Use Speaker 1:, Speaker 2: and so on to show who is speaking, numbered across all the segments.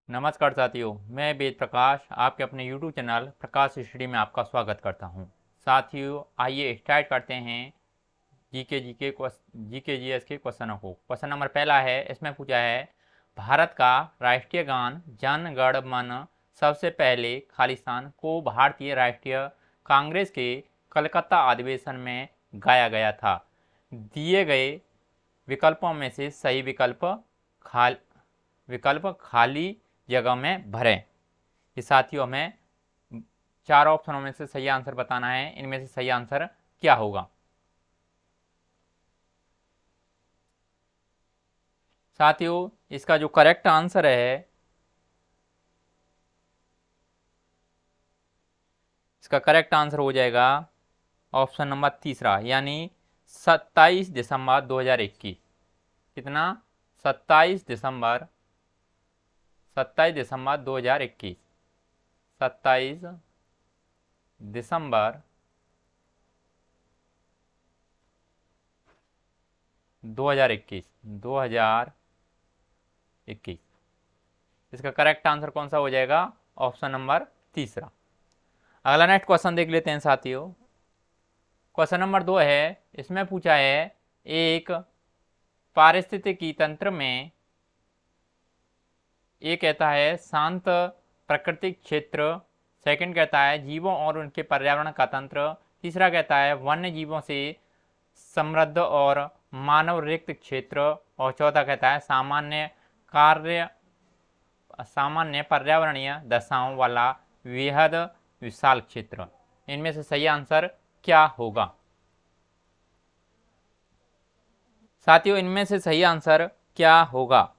Speaker 1: नमस्कार साथियों, मैं वेद प्रकाश आपके अपने YouTube चैनल प्रकाश स्टडी में आपका स्वागत करता हूं। साथियों, आइए स्टार्ट करते हैं जीके जीएस के क्वेश्चनों को। क्वेश्चन नंबर पहला है, इसमें पूछा है भारत का राष्ट्रीय गान जन गण मन सबसे पहले खालिस्तान को भारतीय राष्ट्रीय कांग्रेस के कलकत्ता अधिवेशन में गाया गया था। दिए गए विकल्पों में से सही विकल्प खाली जगह में भरें। ये साथियों हमें 4 ऑप्शनों में से सही आंसर बताना है। इनमें से सही आंसर क्या होगा? साथियों, इसका जो करेक्ट आंसर है, इसका करेक्ट आंसर हो जाएगा ऑप्शन नंबर तीसरा, यानी 27 दिसंबर 2021। कितना? 27 दिसंबर 2021। 27 दिसंबर 2021। इसका करेक्ट आंसर कौन सा हो जाएगा? ऑप्शन नंबर तीसरा। अगला नेक्स्ट क्वेश्चन देख लेते हैं साथियों। क्वेश्चन नंबर 2 है, इसमें पूछा है एक पारिस्थितिकी तंत्र में, ये कहता है शांत प्राकृतिक क्षेत्र, सेकंड कहता है जीवों और उनके पर्यावरण का तंत्र, तीसरा कहता है वन्य जीवों से समृद्ध और मानव रिक्त क्षेत्र, और चौथा कहता है सामान्य पर्यावरणीय दशाओं वाला बेहद विशाल क्षेत्र। इनमें से सही आंसर क्या होगा? साथियों, इनमें से सही आंसर क्या होगा?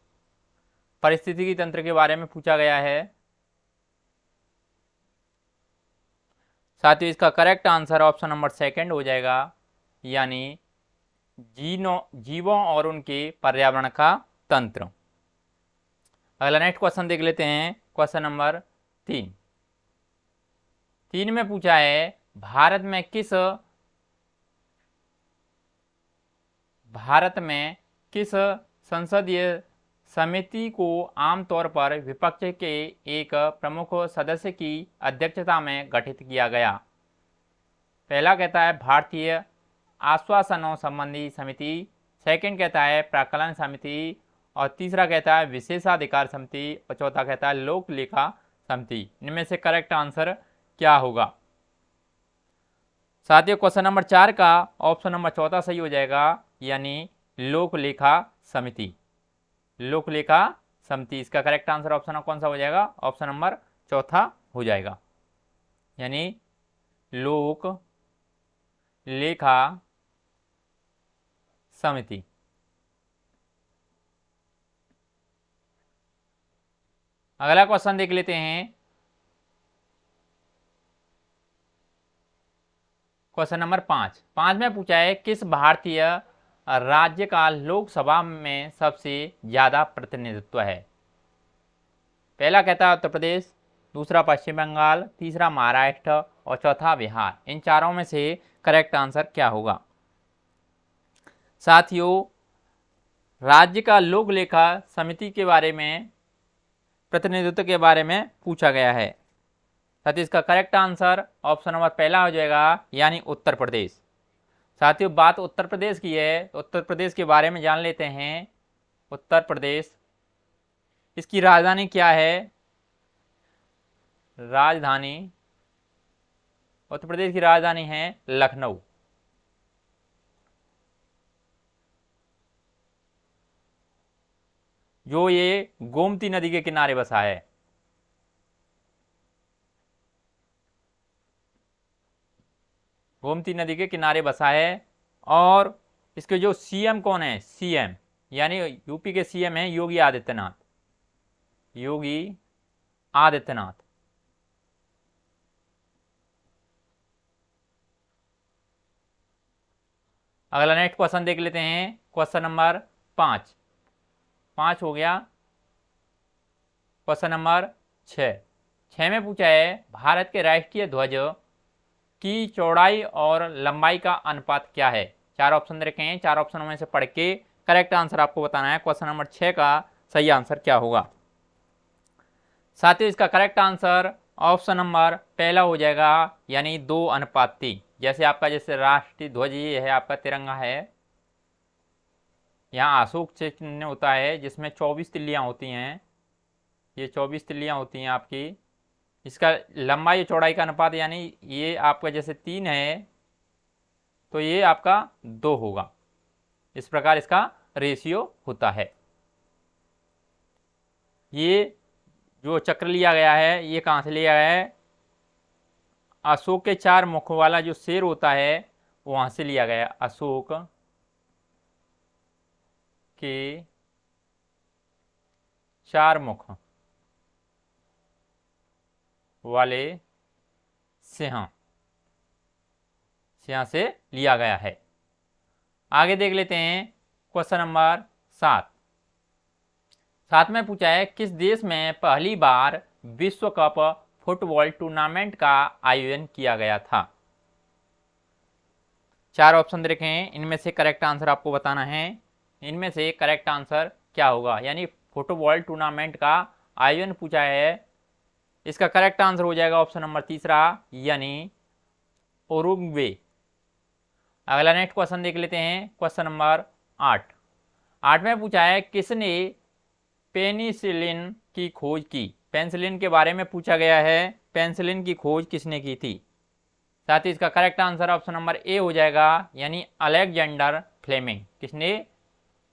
Speaker 1: परिस्थितिकी तंत्र के बारे में पूछा गया है। साथियों, इसका correct answer option number second हो जाएगा, यानी जीवों और उनके पर्यावरण का तंत्र। अगला नेक्स्ट क्वेश्चन देख लेते हैं। क्वेश्चन नंबर 3 में पूछा है भारत में किस संसदीय समिति को आमतौर पर विपक्ष के एक प्रमुख सदस्य की अध्यक्षता में गठित किया गया? पहला कहता है भारतीय आश्वासनों संबंधी समिति, सेकंड कहता है प्राक्कलन समिति, और तीसरा कहता है विशेषाधिकार समिति, और चौथा कहता है लोक लेखा समिति। इनमें से करेक्ट आंसर क्या होगा? साथियों, क्वेश्चन नंबर 4 का ऑप्शन नंबर चौथा सही हो जाएगा, यानी लोक लेखा समिति। लोक लेखा समिति, इसका करेक्ट आंसर ऑप्शन कौन सा हो जाएगा? ऑप्शन नंबर चौथा हो जाएगा, यानी लोक लेखा समिति। अगला क्वेश्चन देख लेते हैं। क्वेश्चन नंबर 5 में पूछा है किस भारतीय राज्य का लोकसभा में सबसे ज्यादा प्रतिनिधित्व है? पहला कहता है उत्तर प्रदेश, दूसरा पश्चिम बंगाल, तीसरा महाराष्ट्र, और चौथा बिहार। इन चारों में से करेक्ट आंसर क्या होगा? साथियों, राज्य का लोक लेखा समिति के बारे में, प्रतिनिधित्व के बारे में पूछा गया है। साथियों, इसका करेक्ट आंसर ऑप्शन नंबर पहला हो जाएगा, यानी उत्तर प्रदेश। साथियों, बात उत्तर प्रदेश की है तो उत्तर प्रदेश के बारे में जान लेते हैं। उत्तर प्रदेश, इसकी राजधानी क्या है? उत्तर प्रदेश की राजधानी है लखनऊ। जो ये गोमती नदी के किनारे बसा है। गोमती नदी के किनारे बसा है। और इसके जो सीएम कौन है? सीएम यानी यूपी के सीएम हैं योगी आदित्यनाथ। अगला नेक्स्ट क्वेश्चन देख लेते हैं। क्वेश्चन नंबर 5 हो गया। क्वेश्चन नंबर 6 में पूछा है भारत के राष्ट्रीय ध्वज की चौड़ाई और लंबाई का अनुपात क्या है? 4 ऑप्शन रखे हैं, 4 ऑप्शनों में से पढ़ के करेक्ट आंसर आपको बताना है। क्वेश्चन नंबर 6 का सही आंसर क्या होगा? साथियों इसका करेक्ट आंसर ऑप्शन नंबर पहला हो जाएगा, यानी 2:3। जैसे आपका जैसे राष्ट्रीय ध्वज ये है, आपका तिरंगा है, यहाँ अशोक चिन्ह होता है जिसमें 24 तिल्लियाँ होती हैं, ये 24 तिल्लियाँ होती हैं आपकी। इसका लंबाई चौड़ाई का अनुपात, यानी ये आपका जैसे 3 है तो ये आपका 2 होगा। इस प्रकार इसका रेशियो होता है। ये जो चक्र लिया गया है ये कहाँ से लिया गया है? अशोक के 4 मुख वाला जो शेर होता है वहां से लिया गया। अशोक के 4 मुख वाले सिंह से लिया गया है। आगे देख लेते हैं क्वेश्चन नंबर 7 में पूछा है किस देश में पहली बार विश्व कप फुटबॉल टूर्नामेंट का आयोजन किया गया था? 4 ऑप्शन दे रखे हैं, इनमें से करेक्ट आंसर आपको बताना है। इनमें से करेक्ट आंसर क्या होगा? यानी फुटबॉल टूर्नामेंट का आयोजन पूछा है, इसका करेक्ट आंसर हो जाएगा ऑप्शन नंबर 3 यानी उरुग्वे। अगला नेक्स्ट क्वेश्चन देख लेते हैं, क्वेश्चन नंबर 8 में पूछा है किसने पेनिसिलिन की खोज की? पेनिसिलिन के बारे में पूछा गया है, पेनिसिलिन की खोज किसने की थी? साथ ही इसका correct answer option number A हो जाएगा, यानी अलेक्जेंडर फ्लेमिंग। किसने?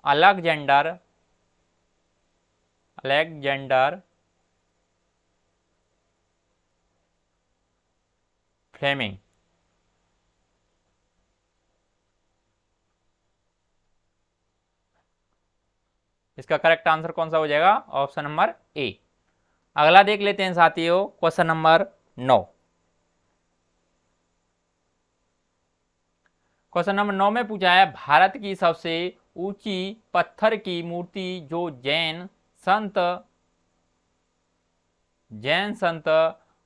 Speaker 1: Alexander Fleming. इसका करेक्ट आंसर कौन सा हो जाएगा? Option number A. अगला देख लेते हैं साथियों, क्वेश्चन नंबर 9। क्वेश्चन नंबर 9 में पूछा है भारत की सबसे ऊंची पत्थर की मूर्ति जो जैन संत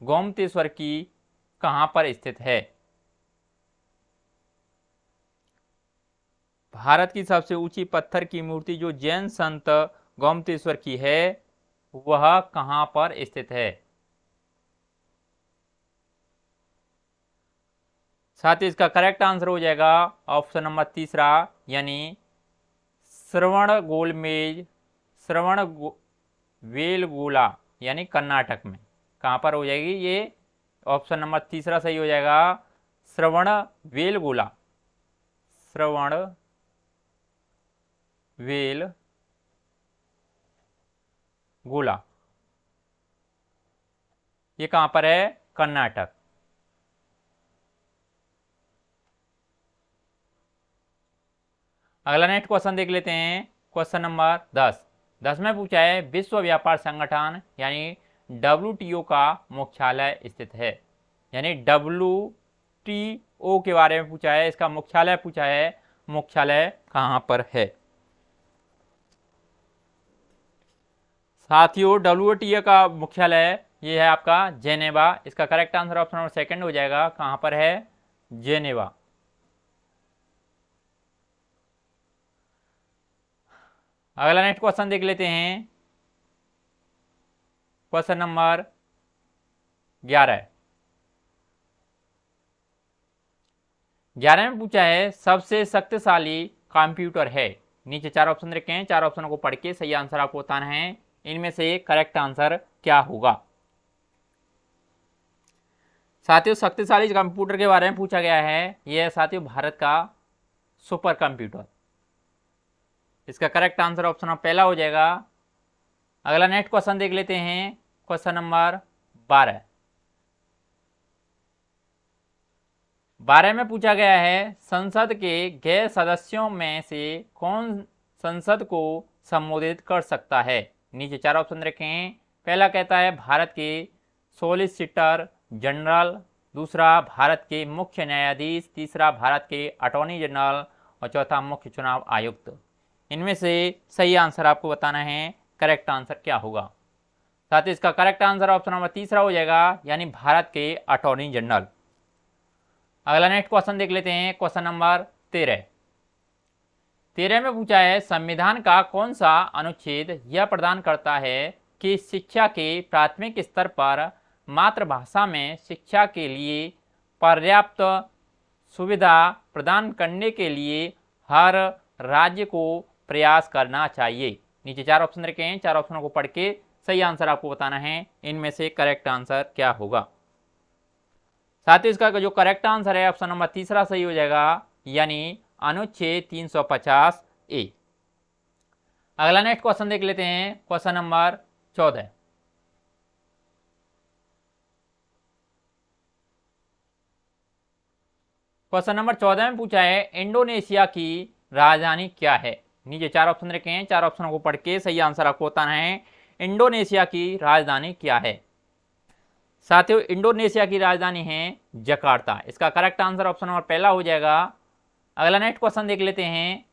Speaker 1: गोमतेश्वर की कहां पर स्थित है? भारत की सबसे ऊंची पत्थर की मूर्ति जो जैन संत गोमतेश्वर की है वह कहां पर स्थित है? साथ ही इसका करेक्ट आंसर हो जाएगा ऑप्शन नंबर 3 यानी श्रवणबेलगोला, यानी कर्नाटक में। कहां पर हो जाएगी ये? ऑप्शन नंबर 3 सही हो जाएगा, श्रवणबेलगोला। ये कहां पर है? कर्नाटक। अगला नेक्स्ट क्वेश्चन देख लेते हैं, क्वेश्चन नंबर 10 में पूछा है विश्व व्यापार संगठन यानी WTO का मुख्यालय स्थित है। यानी WTO के बारे में पूछा है, इसका मुख्यालय पूछा है, मुख्यालय कहां पर है? साथियों WTO का मुख्यालय ये है आपका जेनेवा। इसका करेक्ट आंसर ऑप्शन नंबर 2 हो जाएगा। कहां पर है? जेनेवा। अगला नेक्स्ट क्वेश्चन देख लेते हैं, क्वेश्चन नंबर 11 में पूछा है सबसे शक्तिशाली कंप्यूटर है। नीचे 4 ऑप्शन रखे हैं, 4 ऑप्शनों को पढ़ के सही आंसर आपको बताना है। इनमें से करेक्ट आंसर क्या होगा? साथियों शक्तिशाली कंप्यूटर के बारे में पूछा गया है, यह है साथियों भारत का सुपर कंप्यूटर। इसका करेक्ट आंसर ऑप्शन नंबर पहला हो जाएगा। अगला नेक्स्ट क्वेश्चन देख लेते हैं, क्वेश्चन नंबर 12 में पूछा गया है संसद के गैर सदस्यों में से कौन संसद को संबोधित कर सकता है? नीचे 4 ऑप्शन रखे हैं। पहला कहता है भारत के सॉलिसिटर जनरल, दूसरा भारत के मुख्य न्यायाधीश, तीसरा भारत के अटॉर्नी जनरल और चौथा मुख्य चुनाव आयुक्त। इनमें से सही आंसर आपको बताना है, करेक्ट आंसर क्या होगा? साथ ही इसका करेक्ट आंसर ऑप्शन नंबर 3 हो जाएगा, यानी भारत के अटॉर्नी जनरल। अगला नेक्स्ट क्वेश्चन देख लेते हैं, क्वेश्चन नंबर 13 में पूछा है संविधान का कौन सा अनुच्छेद यह प्रदान करता है कि शिक्षा के प्राथमिक स्तर पर मातृभाषा में शिक्षा के लिए पर्याप्त सुविधा प्रदान करने के लिए हर राज्य को प्रयास करना चाहिए। नीचे 4 ऑप्शन रखे हैं, 4 ऑप्शनों को पढ़ के सही आंसर आपको बताना है, इनमें से करेक्ट आंसर क्या होगा। साथ ही इसका जो करेक्ट आंसर है ऑप्शन नंबर तीसरा सही हो जाएगा, यानी अनुच्छेद 350 ए। अगला नेक्स्ट क्वेश्चन देख लेते हैं, क्वेश्चन नंबर 14। क्वेश्चन नंबर 14 में पूछा है इंडोनेशिया की राजधानी क्या है। नीचे 4 ऑप्शन रखे हैं, 4 ऑप्शनों को पढ़ के सही आंसर आपको बताना है, इंडोनेशिया की राजधानी क्या है। साथियों, इंडोनेशिया की राजधानी है जकार्ता। इसका करेक्ट आंसर ऑप्शन नंबर पहला हो जाएगा। अगला नेक्स्ट क्वेश्चन देख लेते हैं,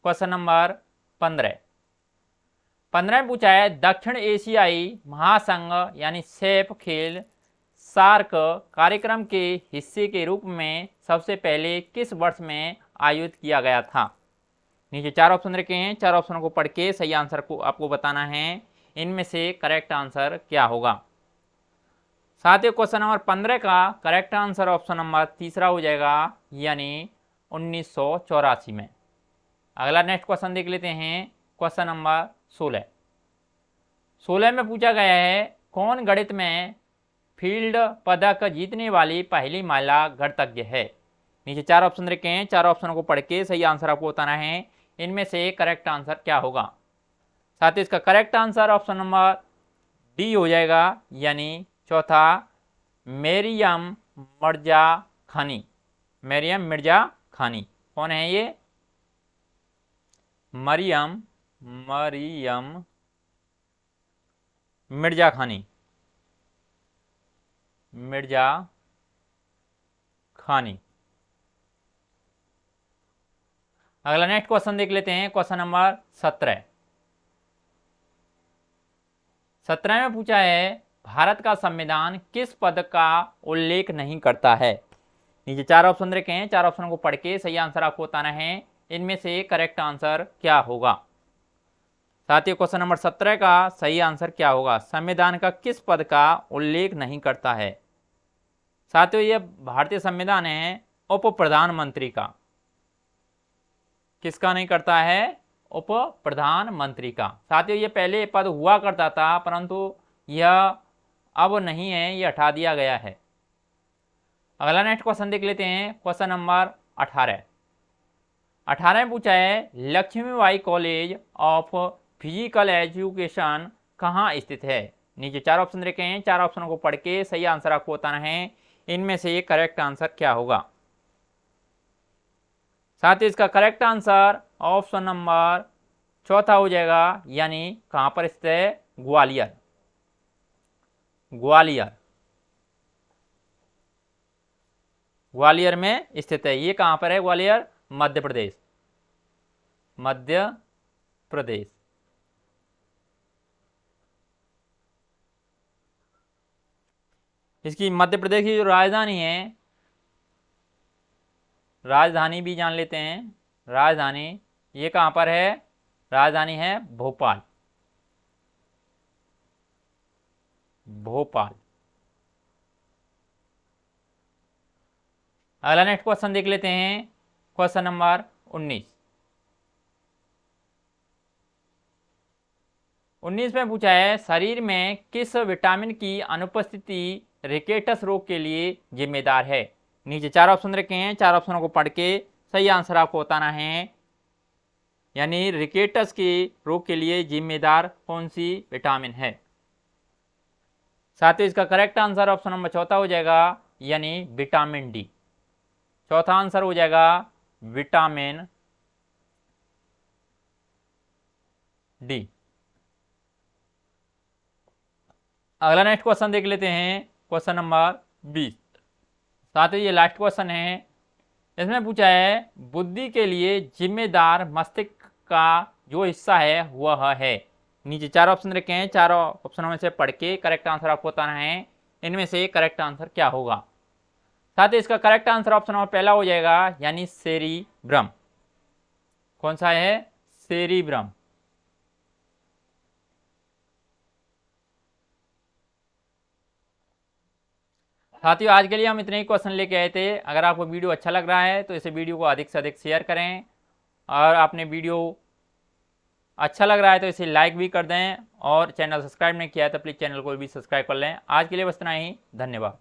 Speaker 1: क्वेश्चन नंबर 15। 15 में पूछा है दक्षिण एशियाई महासंघ यानी सेफ खेल सार्क कार्यक्रम के हिस्से के रूप में सबसे पहले किस वर्ष में आयोजित किया गया था। नीचे 4 ऑप्शन रखे हैं, 4 ऑप्शनों को पढ़ के सही आंसर को आपको बताना है, इनमें से करेक्ट आंसर क्या होगा। साथ ही क्वेश्चन नंबर 15 का करेक्ट आंसर ऑप्शन नंबर तीसरा हो जाएगा, यानी 1984 में। अगला नेक्स्ट क्वेश्चन देख लेते हैं, क्वेश्चन नंबर 16। 16 में पूछा गया है कौन गणित में फील्ड पदक जीतने वाली पहली महिला गणितज्ञ है। नीचे 4 ऑप्शन रखे हैं, 4 ऑप्शनों को पढ़ के सही आंसर आपको बताना है, इनमें से करेक्ट आंसर क्या होगा। साथ ही इसका correct answer option number D हो जाएगा, यानी चौथा, मरियम मिर्जा खानी। मरियम मिर्जा खानी कौन है ये? मरियम मिर्जा खानी, मिर्जा खानी। अगला नेक्स्ट क्वेश्चन देख लेते हैं, क्वेश्चन नंबर 17। 17 में पूछा है भारत का संविधान किस पद का उल्लेख नहीं करता है। नीचे 4 ऑप्शन रखे हैं, 4 ऑप्शन को पढ़ के सही आंसर आपको बताना है, इनमें से करेक्ट आंसर क्या होगा। साथ ही क्वेश्चन नंबर 17 का सही आंसर क्या होगा, संविधान का किस पद का उल्लेख नहीं करता है। साथियों, यह भारतीय संविधान है उप प्रधानमंत्री का। किसका नहीं करता है? उप प्रधानमंत्री का। साथियों, ये पहले पद हुआ करता था, परंतु यह अब नहीं है, यह हटा दिया गया है। अगला नेक्स्ट क्वेश्चन देख लेते हैं, क्वेश्चन नंबर 18। 18 में पूछा है Lakshmibai college of physical education कहाँ स्थित है। नीचे 4 ऑप्शन रखे हैं, 4 ऑप्शनों को पढ़ के सही आंसर आपको बताना है, इनमें से करेक्ट आंसर क्या होगा। साथ ही इसका करेक्ट आंसर ऑप्शन नंबर चौथा हो जाएगा, यानी कहां पर स्थित है? ग्वालियर। ग्वालियर, ग्वालियर में स्थित है। ये कहां पर है? ग्वालियर मध्य प्रदेश, मध्य प्रदेश। इसकी मध्य प्रदेश की जो राजधानी है, राजधानी भी जान लेते हैं। राजधानी ये कहां पर है? राजधानी है भोपाल, भोपाल। अगला नेक्स्ट क्वेश्चन देख लेते हैं, क्वेश्चन नंबर 19। 19 में पूछा है शरीर में किस विटामिन की अनुपस्थिति रिकेटस रोग के लिए जिम्मेदार है। नीचे 4 ऑप्शन रखे हैं, 4 ऑप्शनों को पढ़ के सही आंसर आपको बताना है, यानी रिकेटस के रोग के लिए जिम्मेदार कौन सी विटामिन है। साथ ही इसका करेक्ट आंसर ऑप्शन नंबर चौथा हो जाएगा, यानी विटामिन डी। चौथा आंसर हो जाएगा विटामिन डी। अगला नेक्स्ट क्वेश्चन देख लेते हैं, क्वेश्चन नंबर 20। साथ ही ये लास्ट क्वेश्चन है। इसमें पूछा है बुद्धि के लिए जिम्मेदार मस्तिष्क का जो हिस्सा है वह है। नीचे 4 ऑप्शन रखे हैं, 4 ऑप्शनों में से पढ़ के करेक्ट आंसर आपको बताना है, इनमें से करेक्ट आंसर क्या होगा। साथ ही इसका करेक्ट आंसर ऑप्शन नंबर पहला हो जाएगा, यानी सेरिब्रम। कौन सा है? सेरिब्रम। साथियों आज के लिए हम इतने ही क्वेश्चन लेके आए थे। अगर आपको वीडियो अच्छा लग रहा है तो इसे वीडियो को अधिक से अधिक शेयर करें, और आपने वीडियो अच्छा लग रहा है तो इसे लाइक भी कर दें, और चैनल सब्सक्राइब नहीं किया है तो प्लीज़ चैनल को भी सब्सक्राइब कर लें। आज के लिए बस इतना ही, धन्यवाद।